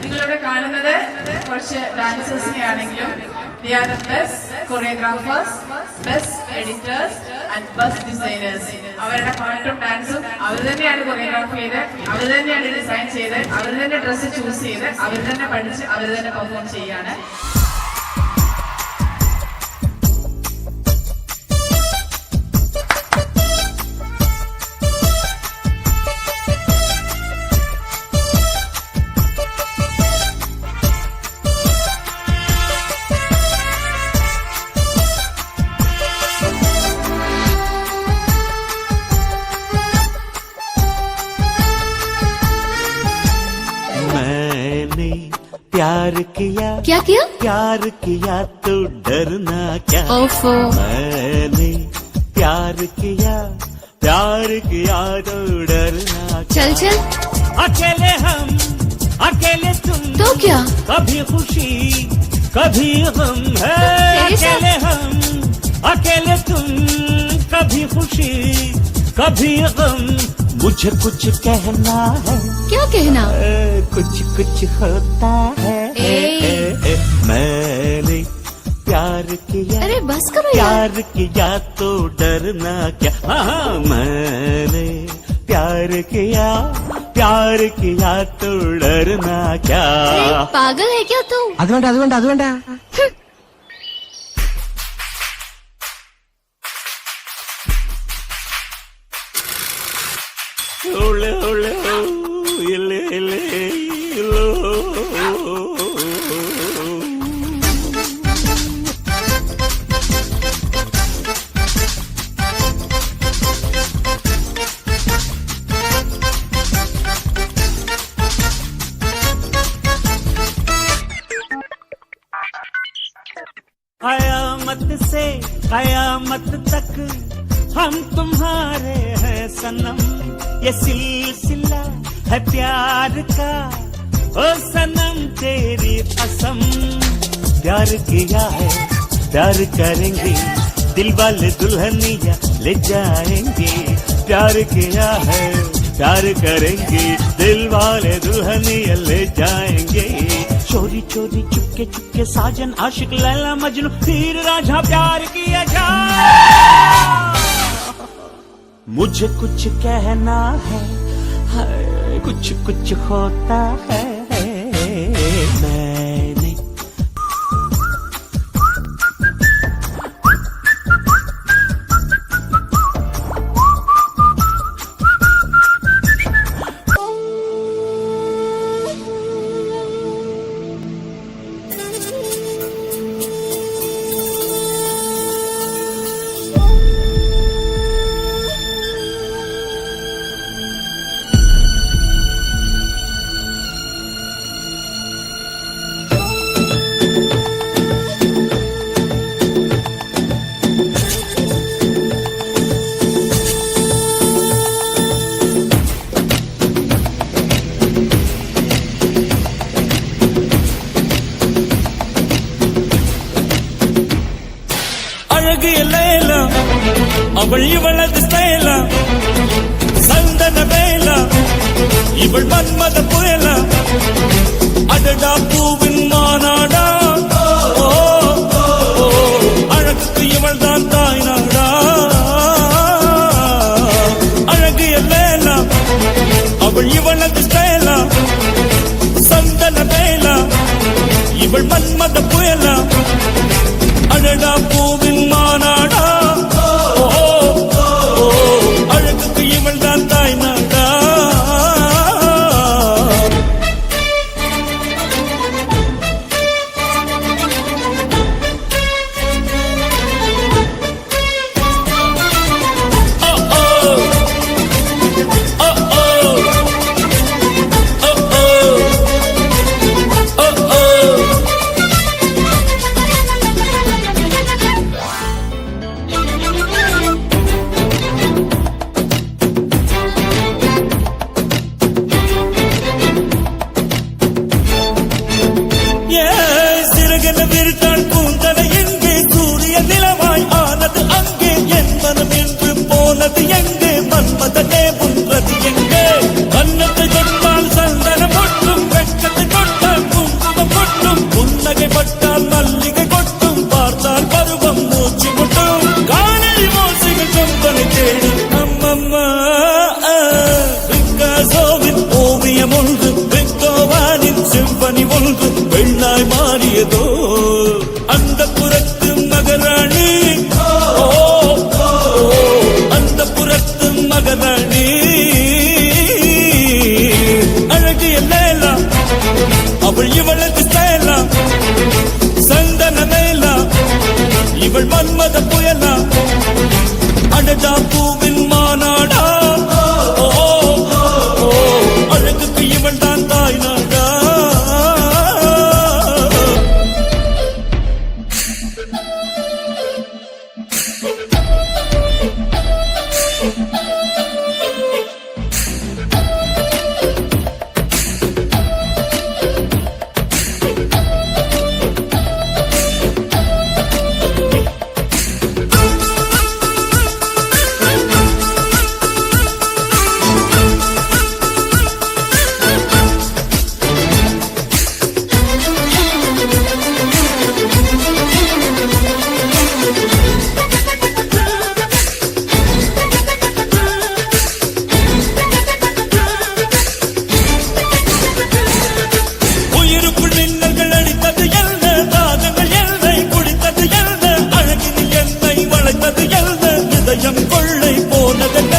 നിങ്ങളിവിടെ കാണുന്നത് കുറച്ച് ഡാൻസേഴ്സിനെ ആണെങ്കിലും they are the best choreographers, best editors and best designers. അവരുടെ പാട്ടും ഡാൻസും അവർ തന്നെയാണ് കൊറിയോഗ്രാഫ് ചെയ്ത്, അവർ തന്നെയാണ് ഡിസൈൻ ചെയ്ത്, അവർ തന്നെ ഡ്രസ്സ് ചൂസ് ചെയ്ത്, അവർ തന്നെ പഠിച്ച്, അവർ തന്നെ പെർഫോം ചെയ്യാണ്. प्यार किया क्या किया? प्यार किया तो डरना क्या? ओफो। मैंने प्यार किया तो डरना क्या? चल चल। अकेले हम अकेले तुम तो क्या? कभी खुशी कभी गम है। अकेले हम अकेले तुम कभी खुशी कभी गम। मुझे कुछ कहना है। क्या कहना? कुछ कुछ होता है। मैंने प्यार किया, अरे बस करो प्यार किया तो डरना क्या? हाँ मैंने प्यार किया तो डरना क्या? पागल है क्या तू? അത് വേണ്ട ole ole ile ile ilo. कयामत से कयामत तक हम तुम्हारे हैं सनम। ये सिलसिला है प्यार का ओ सनम तेरी कसम। प्यार किया है प्यार करेंगे दिल वाले दुल्हनिया ले जाएंगे। प्यार किया है प्यार करेंगे दिल वाले दुल्हनिया ले जाएंगे। चोरी चोरी चुपके चुपके साजन आशिक लैला मजनू हीर राझा प्यार किया जा। मुझे कुछ कहना है, कुछ कुछ होता है। मैंने ലേല അവൾ ഇവളത് സ്തേല സന്തന വേല ഇവൾ മന്മത പുയല അടടാ പൂവിൻ മാനാടാ അഴകുക്ക് ഇവൾ താൻ തായ്നാടാ അഴകിയ ലേല അവൾ ഇവളത് സ്തേല സന്തന വേല ഇവൾ മന്മത പുയല அழடா பூவின் மாநாடா அழகுக்கு இவள் தான் தாய் நாடா. ஒன்றும் வெள்ளாய் மாறியதோ அந்த புறத்து மகராணி அந்த புறத்து மகராணி அழகு எல்லாம் அவள் இவளுக்கு சேலாம் சந்தன மேலா இவள் மன்மத புயலா அடடா பூவின் மாநாடா அழகுக்கு இவள் தான் தாய் நாடா கொள்ளை போனதென்ன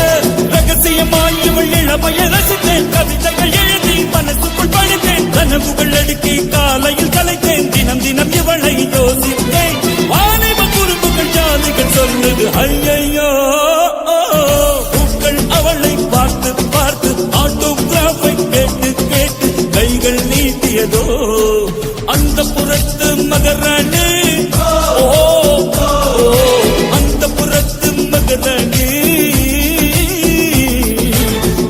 ரகசியமாய் இவள் இளமையை ரசித்தேன் கவிதைகள் எழுதி மனசுக்குள் படித்தேன் கனவுகள் அடுக்கி காலையில் கலைத்தேன் தினம் தினம் இவளை யோசித்தேன் வாலிப குறும்புகள் ஜாதிகள் சொல்லுது ஐயையோ பூக்கள் அவளை பார்த்து பார்த்து ஆட்டோகிராஃபை கேட்டு கேட்டு கைகள் நீட்டியதோ அந்த புறத்து மகராணி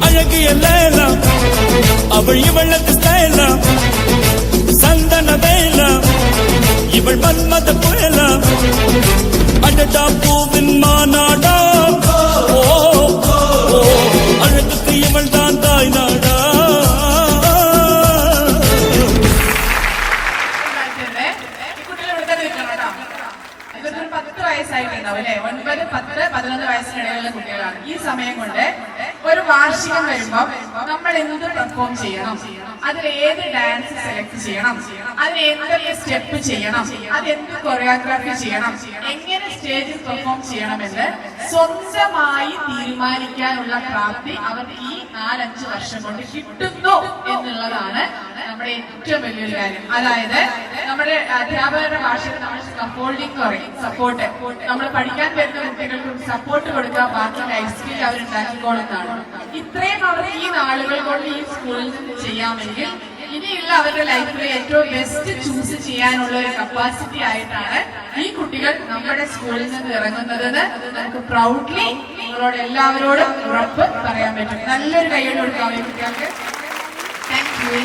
அழகிய லேலா அவள் இவளுக்கு ஸ்டைலா சந்தன வேலா இவள் மன்மத புயலா அடடா பூவின் மாநாடா அழகுக்கு இவள் தான் தாய் நாடா ഇതൊരു 10 വയസ്സായിട്ടുണ്ടാവും അല്ലെ 9, 10, 11 വയസ്സിനിടയിലുള്ള കുട്ടികളാണ്. ഈ സമയം കൊണ്ട് ഒരു വാർഷികം വരുമ്പോൾ നമ്മൾ എന്ത് പെർഫോം ചെയ്യണം, അതിൽ ഏത് ഡാൻസ് സെലക്ട് ചെയ്യണം, അതിന് എന്തൊക്കെ സ്റ്റെപ്പ് ചെയ്യണം, അത് എന്ത് കൊറിയോഗ്രാഫി ചെയ്യണം, എങ്ങനെ സ്റ്റേജിൽ പെർഫോം ചെയ്യണമെന്ന് സ്വന്തമായി തീരുമാനിക്കാനുള്ള പ്രാപ്തി അവർക്ക് ഈ 4-5 വർഷം കൊണ്ട് കിട്ടുന്നു എന്നുള്ളതാണ് നമ്മുടെ ഏറ്റവും വലിയൊരു കാര്യം. അതായത് നമ്മുടെ അധ്യാപകരുടെ ഭാഷയിൽ നമ്മൾ സ്കഫോൾഡിംഗ് പറയും, സപ്പോർട്ട്. നമ്മൾ പഠിക്കാൻ വരുന്ന കുട്ടികൾക്ക് സപ്പോർട്ട് കൊടുക്കുക, ബാക്കി ലൈഫ് സ്കിൽ അവരുണ്ടാക്കിക്കോളുന്നതാണ്. ഇത്രയും അവർ ഈ നാളുകൾ കൊണ്ട് ഈ സ്കൂളിൽ നിന്ന് ചെയ്യാമെങ്കിൽ ഇനിയുള്ള അവരുടെ ലൈഫിൽ ഏറ്റവും ബെസ്റ്റ് ചൂസ് ചെയ്യാനുള്ള ഒരു കപ്പാസിറ്റി ആയിട്ടാണ് ഈ കുട്ടികൾ നമ്മുടെ സ്കൂളിൽ നിന്ന് ഇറങ്ങുന്നതെന്ന് നമുക്ക് പ്രൗഡ്ലി നിങ്ങളോട് എല്ലാവരോടും ഉറപ്പ് പറയാൻ പറ്റും. നല്ലൊരു കൈയ്യോട് കൊടുക്കാം ഈ കുട്ടികൾക്ക്. Thank you.